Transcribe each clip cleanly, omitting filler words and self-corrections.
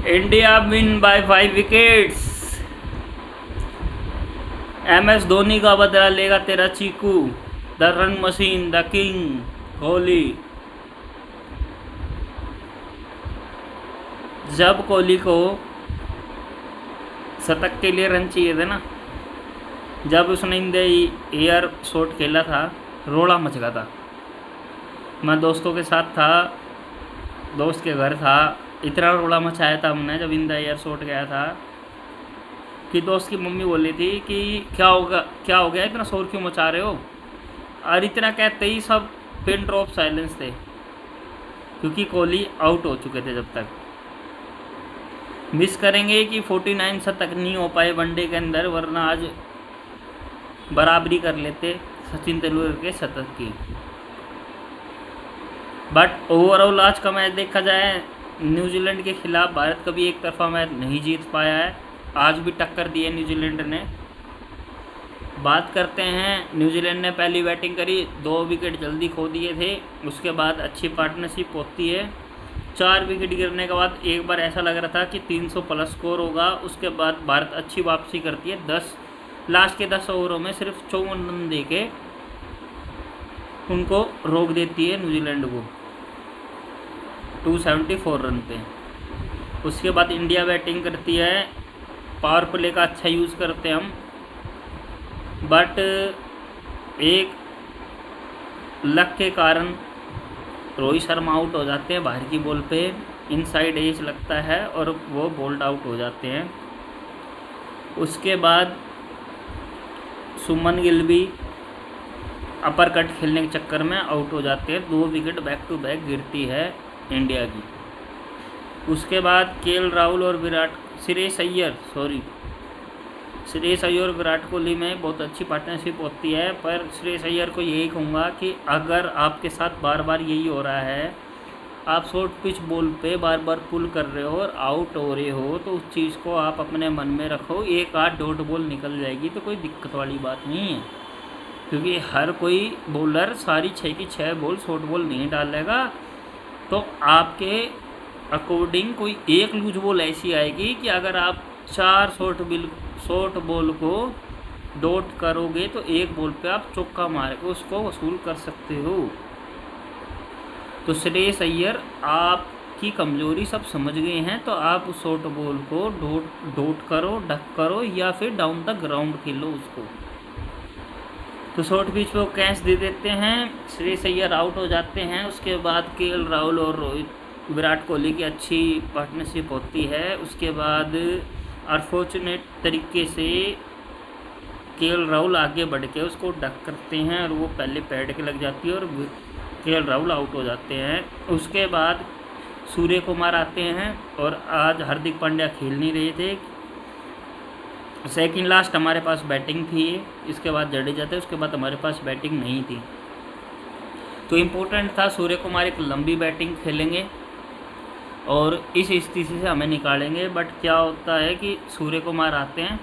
India win by 5 wickets. MS Dhoni का बदला लेगा तेरा Cheeku. The run machine, the king Kohli. जब कोहली को शतक के लिए रन चाहिए थे ना, जब उसने इन द एयर शॉट खेला था, रोड़ा मच गया था। मैं दोस्तों के साथ था, दोस्त के घर था, इतना रोड़ा मचाया था हमने जब इन द एयर शॉट गया था कि दोस्त की मम्मी बोली थी कि क्या हो गया इतना शोर क्यों मचा रहे हो। और इतना कहते ही सब पिन ड्रॉप साइलेंस थे, क्योंकि कोहली आउट हो चुके थे। जब तक मिस करेंगे कि 49 शतक नहीं हो पाए वनडे के अंदर, वरना आज बराबरी कर लेते सचिन तेंदुलकर के शतक की। बट ओवरऑल आज का मैच देखा जाए, न्यूजीलैंड के खिलाफ भारत कभी एक तरफा मैच नहीं जीत पाया है। आज भी टक्कर दी है न्यूजीलैंड ने। बात करते हैं, न्यूजीलैंड ने पहली बैटिंग करी, 2 विकेट जल्दी खो दिए थे। उसके बाद अच्छी पार्टनरशिप होती है। 4 विकेट गिरने के बाद एक बार ऐसा लग रहा था कि 300 प्लस स्कोर होगा। उसके बाद भारत अच्छी वापसी करती है। लास्ट के 10 ओवरों में सिर्फ 54 रन दे के उनको रोक देती है न्यूजीलैंड को 274 रन पे। उसके बाद इंडिया बैटिंग करती है। पावर प्ले का अच्छा यूज़ करते हैं हम, बट एक लक के कारण रोहित शर्मा आउट हो जाते हैं बाहर की बॉल पे। इनसाइड एज लगता है और वो बोल्ड आउट हो जाते हैं। उसके बाद सुमन गिल भी अपर कट खेलने के चक्कर में आउट हो जाते हैं। 2 विकेट बैक टू बैक गिरती है इंडिया की। उसके बाद केएल राहुल और श्रेयस अय्यर और विराट कोहली में बहुत अच्छी पार्टनरशिप होती है। पर श्रेयस अय्यर को यही कहूँगा कि अगर आपके साथ बार बार यही हो रहा है, आप शॉर्ट पिच बॉल पे बार बार पुल कर रहे हो और आउट हो रहे हो, तो उस चीज़ को आप अपने मन में रखो। एक आध डॉट बॉल निकल जाएगी तो कोई दिक्कत वाली बात नहीं है, क्योंकि हर कोई बॉलर सारी 6 की 6 बॉल शॉर्ट बॉल नहीं डालेगा। तो आपके अकॉर्डिंग कोई एक लूज बॉल ऐसी आएगी कि अगर आप 4 शॉर्ट बॉल को डॉट करोगे तो एक बॉल पे आप चौका मार के उसको वसूल कर सकते हो। तो श्रेयस अय्यर आपकी कमजोरी सब समझ गए हैं, तो आप उस शॉर्ट बॉल को डॉट करो, डक करो, या फिर डाउन द ग्राउंड खेलो उसको। तो शॉर्ट पिच पे वो कैच दे देते हैं, श्रेयस अय्यर आउट हो जाते हैं। उसके बाद केएल राहुल और विराट कोहली की अच्छी पार्टनरशिप होती है। उसके बाद अनफॉर्चुनेट तरीके से केएल राहुल आगे बढ़ के उसको डक करते हैं और वो पहले पैड के लग जाती है और केएल राहुल आउट हो जाते हैं। उसके बाद सूर्य कुमार आते हैं और आज हार्दिक पांड्या खेल नहीं रहे थे। सेकंड लास्ट हमारे पास बैटिंग थी, इसके बाद जडेजा थे, उसके बाद हमारे पास बैटिंग नहीं थी। तो इम्पोर्टेंट था सूर्य कुमार एक लंबी बैटिंग खेलेंगे और इस स्थिति से हमें निकालेंगे। बट क्या होता है कि सूर्य कुमार आते हैं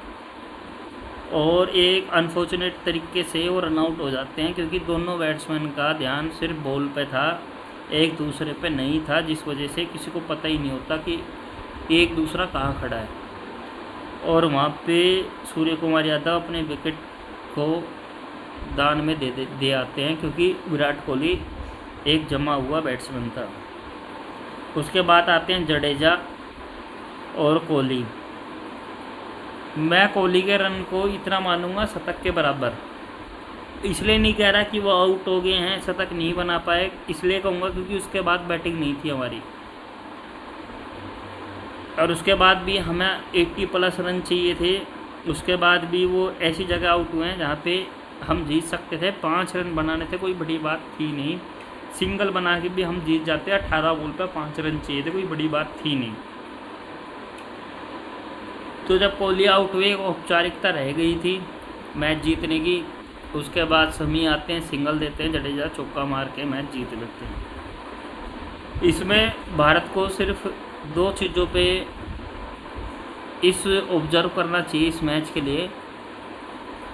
और एक अनफॉर्चुनेट तरीके से वो रन आउट हो जाते हैं, क्योंकि दोनों बैट्समैन का ध्यान सिर्फ बॉल पे था, एक दूसरे पे नहीं था, जिस वजह से किसी को पता ही नहीं होता कि एक दूसरा कहाँ खड़ा है। और वहाँ पे सूर्य कुमार यादव अपने विकेट को दान में दे आते हैं, क्योंकि विराट कोहली एक जमा हुआ बैट्समैन था। उसके बाद आते हैं जडेजा और कोहली। मैं कोहली के रन को इतना मानूंगा शतक के बराबर। इसलिए नहीं कह रहा कि वो आउट हो गए हैं, शतक नहीं बना पाए, इसलिए कहूँगा क्योंकि उसके बाद बैटिंग नहीं थी हमारी, और उसके बाद भी हमें 80 प्लस रन चाहिए थे। उसके बाद भी वो ऐसी जगह आउट हुए हैं जहाँ पे हम जीत सकते थे। 5 रन बनाने थे, कोई बड़ी बात थी नहीं। सिंगल बना के भी हम जीत जाते। 18 बॉल पर 5 रन चाहिए थे, कोई बड़ी बात थी नहीं। तो जब कोहली आउट हुए, औपचारिकता रह गई थी मैच जीतने की। उसके बाद शमी आते हैं, सिंगल देते हैं, जडेजा चौका मार के मैच जीत लेते हैं। इसमें भारत को सिर्फ 2 चीज़ों पे इस ऑब्जर्व करना चाहिए इस मैच के लिए,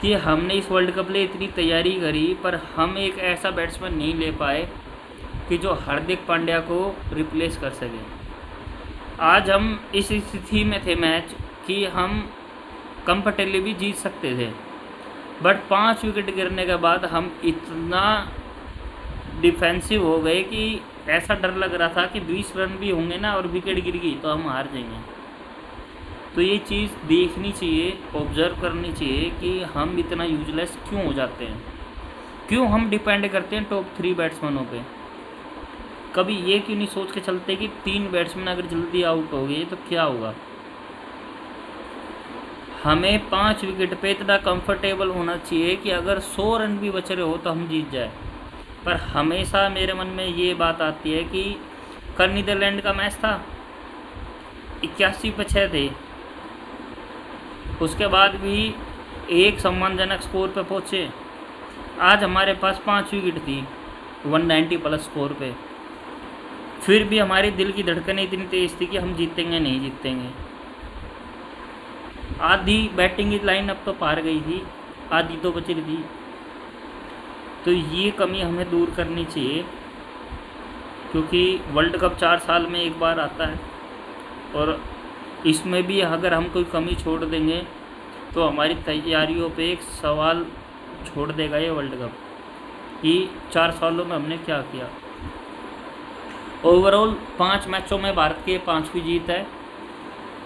कि हमने इस वर्ल्ड कप लिए इतनी तैयारी करी, पर हम एक ऐसा बैट्समैन नहीं ले पाए कि जो हार्दिक पांड्या को रिप्लेस कर सके। आज हम इस स्थिति में थे मैच कि हम कंफर्टेबली भी जीत सकते थे, बट 5 विकेट गिरने के बाद हम इतना डिफेंसिव हो गए कि ऐसा डर लग रहा था कि 20 रन भी होंगे ना और विकेट गिर गई तो हम हार जाएंगे। तो ये चीज़ देखनी चाहिए, ऑब्ज़र्व करनी चाहिए कि हम इतना यूजलेस क्यों हो जाते हैं, क्यों हम डिपेंड करते हैं टॉप 3 बैट्समैनों पे। कभी ये क्यों नहीं सोच के चलते कि 3 बैट्समैन अगर जल्दी आउट हो गए तो क्या होगा। हमें 5 विकेट पे इतना कंफर्टेबल होना चाहिए कि अगर 100 रन भी बच रहे हो तो हम जीत जाए। पर हमेशा मेरे मन में ये बात आती है कि कल नीदरलैंड का मैच था, 81 पे 6 थे, उसके बाद भी एक सम्मानजनक स्कोर पे पहुँचे। आज हमारे पास 5 विकेट थी 190 प्लस स्कोर पे, फिर भी हमारे दिल की धड़कनें इतनी तेज़ थी कि हम जीतेंगे नहीं जीतेंगे। आधी बैटिंग की लाइन अब तो पार गई थी, आधी तो बची थी। तो ये कमी हमें दूर करनी चाहिए, क्योंकि वर्ल्ड कप 4 साल में एक बार आता है और इसमें भी अगर हम कोई कमी छोड़ देंगे तो हमारी तैयारियों पे एक सवाल छोड़ देगा ये वर्ल्ड कप कि 4 सालों में हमने क्या किया। ओवरऑल 5 मैचों में भारत की 5वीं जीत है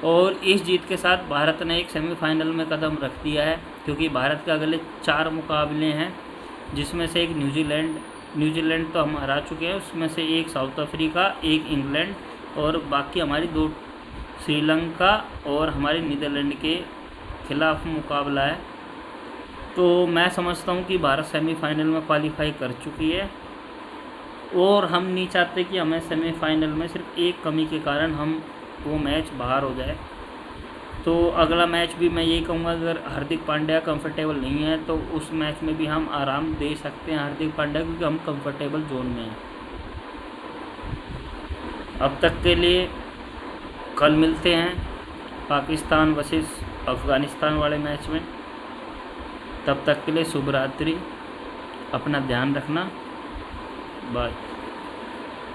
और इस जीत के साथ भारत ने एक सेमीफाइनल में कदम रख दिया है, क्योंकि भारत के अगले 4 मुकाबले हैं, जिसमें से एक न्यूजीलैंड तो हम हरा चुके हैं, उसमें से एक साउथ अफ्रीका, एक इंग्लैंड और बाकी हमारी 2 श्रीलंका और हमारे नीदरलैंड के खिलाफ मुकाबला है। तो मैं समझता हूँ कि भारत सेमीफाइनल में क्वालिफाई कर चुकी है और हम नहीं चाहते कि हमें सेमीफाइनल में सिर्फ एक कमी के कारण हम वो मैच बाहर हो जाए। तो अगला मैच भी मैं यही कहूँगा, अगर हार्दिक पांड्या कंफर्टेबल नहीं है तो उस मैच में भी हम आराम दे सकते हैं हार्दिक पांड्या, क्योंकि हम कंफर्टेबल जोन में हैं। अब तक के लिए कल मिलते हैं पाकिस्तान वर्सेस अफ़गानिस्तान वाले मैच में। तब तक के लिए शुभ रात्रि, अपना ध्यान रखना, बाय।